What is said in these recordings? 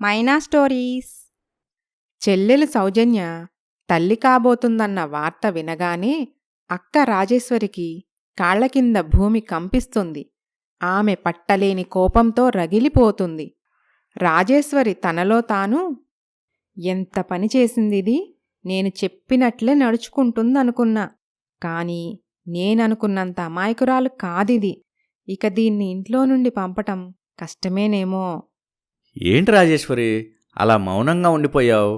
మైనా stories. చెల్లెలు సౌజన్య తల్లి కాబోతుందన్న వార్త వినగానే అక్క రాజేశ్వరికి కాళ్ల కింద భూమి కంపిస్తుంది. ఆమె పట్టలేని కోపంతో రగిలిపోతుంది. రాజేశ్వరి తనలో తాను, ఎంత పని చేసిందిది, నేను చెప్పినట్లే నడుచుకుంటుందనుకున్నా. కాని నేననుకున్నంత అమాయకురాలు కాదిది. ఇక దీన్ని ఇంట్లో నుండి పంపటం కష్టమేనేమో. ఏంటి రాజేశ్వరి, అలా మౌనంగా ఉండిపోయావు?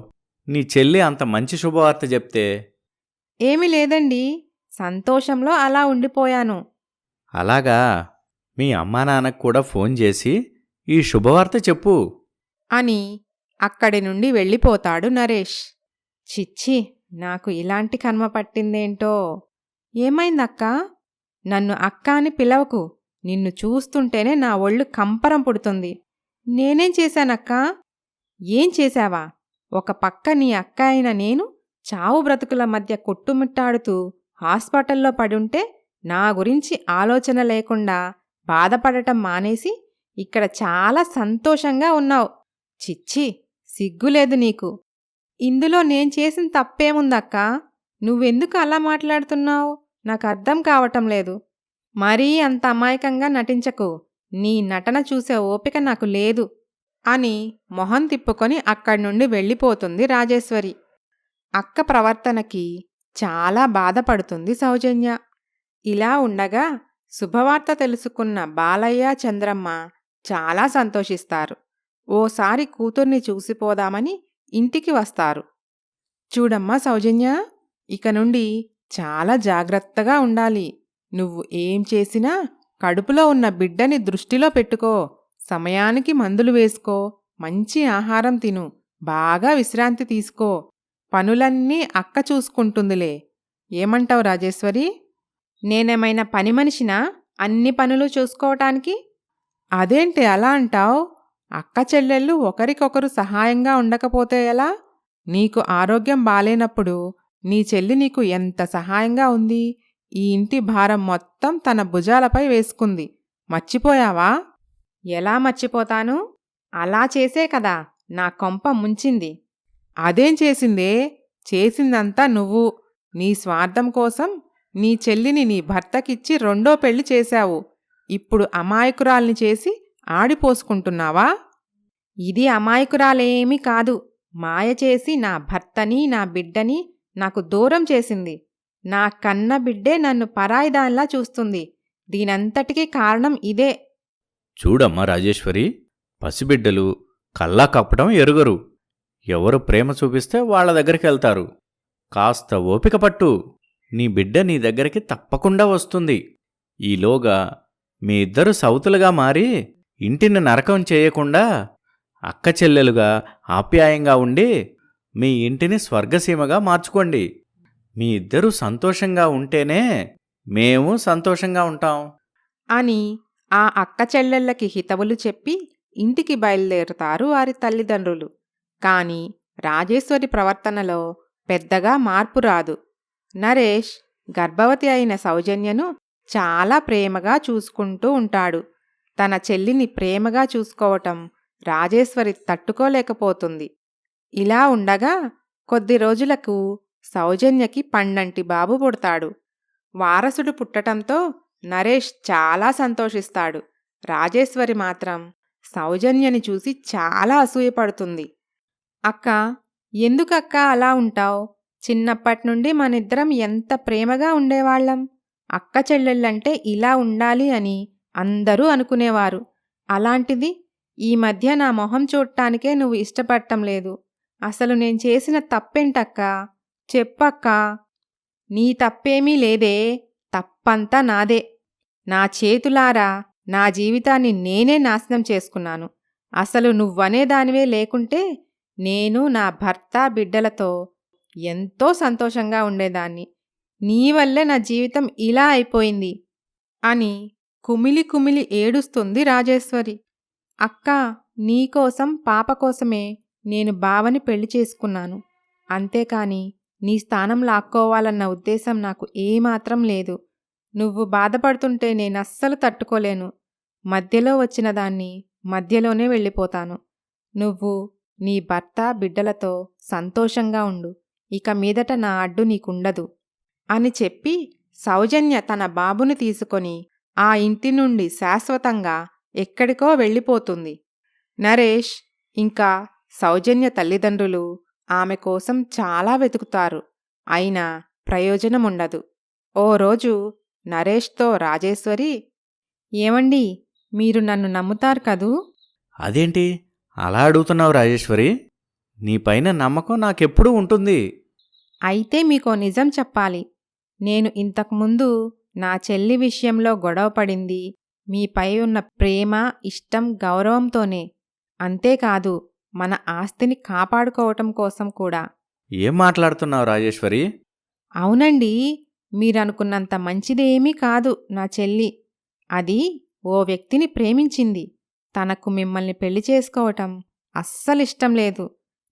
నీ చెల్లి అంత మంచి శుభవార్త చెప్తే. ఏమీ లేదండి, సంతోషంలో అలా ఉండిపోయాను. అలాగా? మీ అమ్మా నాన్నకు కూడా ఫోన్ చేసి ఈ శుభవార్త చెప్పు అని అక్కడి నుండి వెళ్ళిపోతాడు నరేష్. చిచ్చి, నాకు ఇలాంటి కర్మ పట్టిందేంటో. ఏమైందక్కా? నన్ను అక్క అని పిలవకు. నిన్ను చూస్తుంటేనే నా ఒళ్ళు కంపరం పుడుతుంది. నేనేం చేశానక్కా? ఏం చేశావా? ఒక పక్క నీ అక్క అయిన నేను చావు బ్రతుకుల మధ్య కొట్టుమిట్టాడుతూ హాస్పిటల్లో పడుంటే నా గురించి ఆలోచన లేకుండా బాధపడటం మానేసి ఇక్కడ చాలా సంతోషంగా ఉన్నావు. చిచ్చి, సిగ్గులేదు నీకు. ఇందులో నేను చేసిన తప్పేముందక్కా? నువ్వెందుకు అలా మాట్లాడుతున్నావు? నాకు అర్థం కావటం లేదు. మరీ అంత అమాయకంగా నటించకు. నీ నటన చూసే ఓపిక నాకు లేదు అని మొహం తిప్పుకొని అక్కడి నుండి వెళ్ళిపోతుంది రాజేశ్వరి. అక్క ప్రవర్తనకి చాలా బాధపడుతుంది సౌజన్య. ఇలా ఉండగా శుభవార్త తెలుసుకున్న బాలయ్య, చంద్రమ్మ చాలా సంతోషిస్తారు. ఓసారి కూతుర్ని చూసిపోదామని ఇంటికి వస్తారు. చూడమ్మా సౌజన్య, ఇక నుండి చాలా జాగ్రత్తగా ఉండాలి. నువ్వు ఏం చేసినా కడుపులో ఉన్న బిడ్డని దృష్టిలో పెట్టుకో. సమయానికి మందులు వేసుకో, మంచి ఆహారం తిను, బాగా విశ్రాంతి తీసుకో. పనులన్నీ అక్క చూసుకుంటుందిలే. ఏమంటావు రాజేశ్వరి? నేనేమైనా పని మనిషినా అన్ని పనులు చూసుకోవటానికి? అదేంటి అలా అంటావ్? అక్క చెల్లెళ్ళు ఒకరికొకరు సహాయంగా ఉండకపోతే ఎలా? నీకు ఆరోగ్యం బాలేనప్పుడు నీ చెల్లి నీకు ఎంత సహాయంగా ఉంది. ఈ ఇంటి భారం మొత్తం తన భుజాలపై వేసుకుంది. మర్చిపోయావా? ఎలా మర్చిపోతాను? అలా చేసే కదా నా కొంప ముంచింది. అదేం చేసిందే? చేసిందంతా నువ్వు. నీ స్వార్థం కోసం నీ చెల్లిని నీ భర్తకిచ్చి రెండో పెళ్లి చేశావు. ఇప్పుడు అమాయకురాల్ని చేసి ఆడిపోసుకుంటున్నావా? ఇది అమాయకురాలేమీ కాదు. మాయ చేసి నా భర్తని, నా బిడ్డని నాకు దూరం చేసింది. నా కన్న బిడ్డే నన్ను పరాయిదానిలా చూస్తుంది. దీనంతటికీ కారణం ఇదే. చూడమ్మా రాజేశ్వరి, పసిబిడ్డలు కల్లా కప్పడం ఎరుగరు. ఎవరు ప్రేమ చూపిస్తే వాళ్ళ దగ్గరికి వెళ్తారు. కాస్త ఓపిక పట్టు. నీ బిడ్డ నీ దగ్గరికి తప్పకుండా వస్తుంది. ఈలోగా మీ ఇద్దరు సౌతులుగా మారి ఇంటిని నరకం చేయకుండా అక్క చెల్లెలుగా ఆప్యాయంగా ఉండి మీ ఇంటిని స్వర్గసీమగా మార్చుకోండి. మీ ఇద్దరూ సంతోషంగా ఉంటేనే మేము సంతోషంగా ఉంటాం అని ఆ అక్క చెల్లెళ్ళకి హితవులు చెప్పి ఇంటికి బయలుదేరుతారు వారి తల్లిదండ్రులు. కాని రాజేశ్వరి ప్రవర్తనలో పెద్దగా మార్పు రాదు. నరేష్ గర్భవతి అయిన సౌజన్యను చాలా ప్రేమగా చూసుకుంటూ ఉంటాడు. తన చెల్లిని ప్రేమగా చూసుకోవటం రాజేశ్వరి తట్టుకోలేకపోతుంది. ఇలా ఉండగా కొద్ది రోజులకు సౌజన్యకి పండంటి బాబు పుడతాడు. వారసుడు పుట్టటంతో నరేష్ చాలా సంతోషిస్తాడు. రాజేశ్వరి మాత్రం సౌజన్యని చూసి చాలా అసూయపడుతుంది. అక్కా, ఎందుకక్కా అలా ఉంటావ్? చిన్నప్పట్నుండి మనిద్దరం ఎంత ప్రేమగా ఉండేవాళ్లం. అక్క చెల్లెళ్ళంటే ఇలా ఉండాలి అని అందరూ అనుకునేవారు. అలాంటిది ఈ మధ్య నా మొహం చూడటానికే నువ్వు ఇష్టపడటం లేదు. అసలు నేను చేసిన తప్పేంటక్కా? చెప్పక్కా. నీ తప్పేమీ లేదే. తప్పంతా నాదే. నా చేతులారా నా జీవితాన్ని నేనే నాశనం చేసుకున్నాను. అసలు నువ్వనేదానివే లేకుంటే నేను నా భర్త, బిడ్డలతో ఎంతో సంతోషంగా ఉండేదాన్ని. నీవల్లే నా జీవితం ఇలా అయిపోయింది అని కుమిలి కుమిలి ఏడుస్తుంది రాజేశ్వరి. అక్కా, నీకోసం, పాప కోసమే నేను బావని పెళ్లి చేసుకున్నాను. అంతేకాని నీ స్థానం లాక్కోవాలన్న ఉద్దేశం నాకు ఏమాత్రం లేదు. నువ్వు బాధపడుతుంటే నేనస్సలు తట్టుకోలేను. మధ్యలో వచ్చిన దాన్ని మధ్యలోనే వెళ్ళిపోతాను. నువ్వు నీ భర్త బిడ్డలతో సంతోషంగా ఉండు. ఇక మీదట నా అడ్డు నీకుండదు అని చెప్పి సౌజన్య తన బాబుని తీసుకొని ఆ ఇంటి నుండి శాశ్వతంగా ఎక్కడికో వెళ్ళిపోతుంది. నరేష్ ఇంకా సౌజన్య తల్లిదండ్రులు ఆమె కోసం చాలా వెతుకుతారు. అయినా ప్రయోజనముండదు. ఓ రోజు నరేష్తో రాజేశ్వరి, ఏమండి, మీరు నన్ను నమ్ముతారు కదూ? అదేంటి అలా అడుగుతున్నావు రాజేశ్వరి? నీపైన నమ్మకం నాకెప్పుడూ ఉంటుంది. అయితే మీకో నిజం చెప్పాలి. నేను ఇంతకుముందు నా చెల్లి విషయంలో గొడవపడింది మీపై ఉన్న ప్రేమ, ఇష్టం, గౌరవంతోనే. అంతేకాదు మన ఆస్తిని కాపాడుకోవటం కోసం కూడా. ఏం మాట్లాడుతున్నావు రాజేశ్వరి? అవునండి, మీరనుకున్నంత మంచిదేమీ కాదు నా చెల్లి. అది ఓ వ్యక్తిని ప్రేమించింది. తనకు మిమ్మల్ని పెళ్లి చేసుకోవటం అస్సలిష్టం లేదు.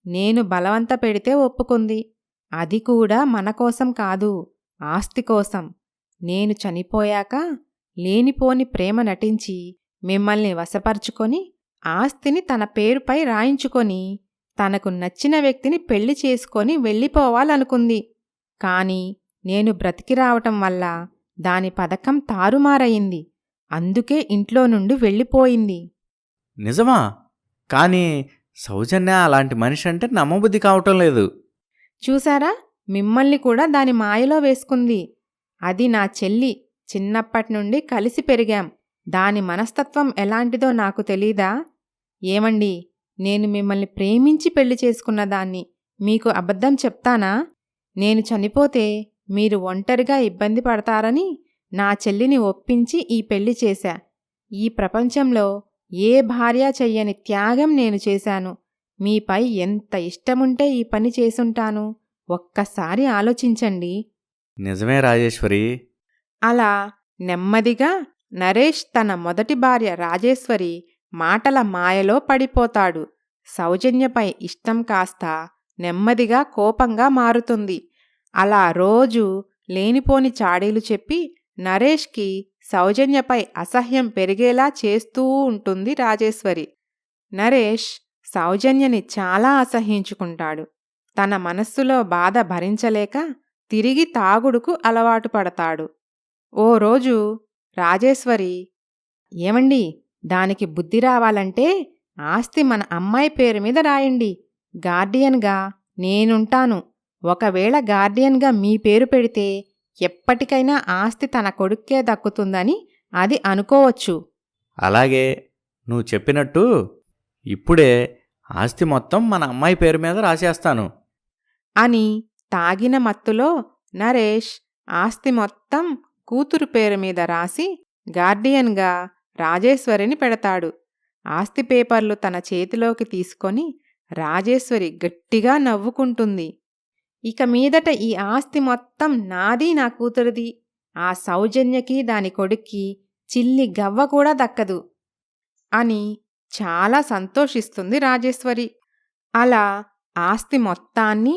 నేను బలవంత పెడితే ఒప్పుకుంది. అది కూడా మన కోసం కాదు, ఆస్తి కోసం. నేను చనిపోయాక లేనిపోని ప్రేమ నటించి మిమ్మల్ని వశపరుచుకొని ఆస్తిని తన పేరుపై రాయించుకొని తనకు నచ్చిన వ్యక్తిని పెళ్లి చేసుకొని వెళ్ళిపోవాలనుకుంది. కాని నేను బ్రతికి రావటం వల్ల దాని పథకం తారుమారయింది. అందుకే ఇంట్లో నుండి వెళ్ళిపోయింది. నిజమా? కానీ సౌజన్య అలాంటి మనిషి అంటే నమ్మబుద్ధి కావటం లేదు. చూశారా, మిమ్మల్ని కూడా దాని మాయలో వేసుకుంది. అది నా చెల్లి. చిన్నప్పటినుండి కలిసి పెరిగాం. దాని మనస్తత్వం ఎలాంటిదో నాకు తెలీదా? ఏమండి, నేను మిమ్మల్ని ప్రేమించి పెళ్లి చేసుకున్నదాన్ని మీకు అబద్ధం చెప్తానా? నేను చనిపోతే మీరు ఒంటరిగా ఇబ్బంది పడతారని నా చెల్లిని ఒప్పించి ఈ పెళ్లి చేశా. ఈ ప్రపంచంలో ఏ భార్య చెయ్యని త్యాగం నేను చేశాను. మీపై ఎంత ఇష్టముంటే ఈ పని చేసుంటాను. ఒక్కసారి ఆలోచించండి. నిజమే రాజేశ్వరి. అలా నెమ్మదిగా నరేష్ తన మొదటి భార్య రాజేశ్వరి మాటల మాయలో పడిపోతాడు. సౌజన్యపై ఇష్టం కాస్త నెమ్మదిగా కోపంగా మారుతుంది. అలా రోజు లేనిపోని చాడీలు చెప్పి నరేష్కి సౌజన్యపై అసహ్యం పెరిగేలా చేస్తూ ఉంటుంది రాజేశ్వరి. నరేష్ సౌజన్యని చాలా అసహ్యించుకుంటాడు. తన మనస్సులో బాధ భరించలేక తిరిగి తాగుడుకు అలవాటు పడతాడు. ఓ రోజు రాజేశ్వరి, ఏమండి, దానికి బుద్ధి రావాలంటే ఆస్తి మన అమ్మాయి పేరు మీద రాయండి. గార్డియన్గా నేనుంటాను. ఒకవేళ గార్డియన్గా మీ పేరు పెడితే ఎప్పటికైనా ఆస్తి తన కొడుక్కే దక్కుతుందని అది అనుకోవచ్చు. అలాగే నువ్వు చెప్పినట్టు ఇప్పుడే ఆస్తి మొత్తం మన అమ్మాయి పేరు మీద రాసేస్తాను అని తాగిన మత్తులో నరేష్ ఆస్తి మొత్తం కూతురు పేరు మీద రాసి గార్డియన్గా రాజేశ్వరిని పెడతాడు. ఆస్తి పేపర్లు తన చేతిలోకి తీసుకొని రాజేశ్వరి గట్టిగా నవ్వుకుంటుంది. ఇక మీదట ఈ ఆస్తి మొత్తం నాది, నా కూతురిది. ఆ సౌజన్యకి దాని కొడుక్కి చిల్లి గవ్వ కూడా దక్కదు అని చాలా సంతోషిస్తుంది రాజేశ్వరి. అలా ఆస్తి మొత్తాన్ని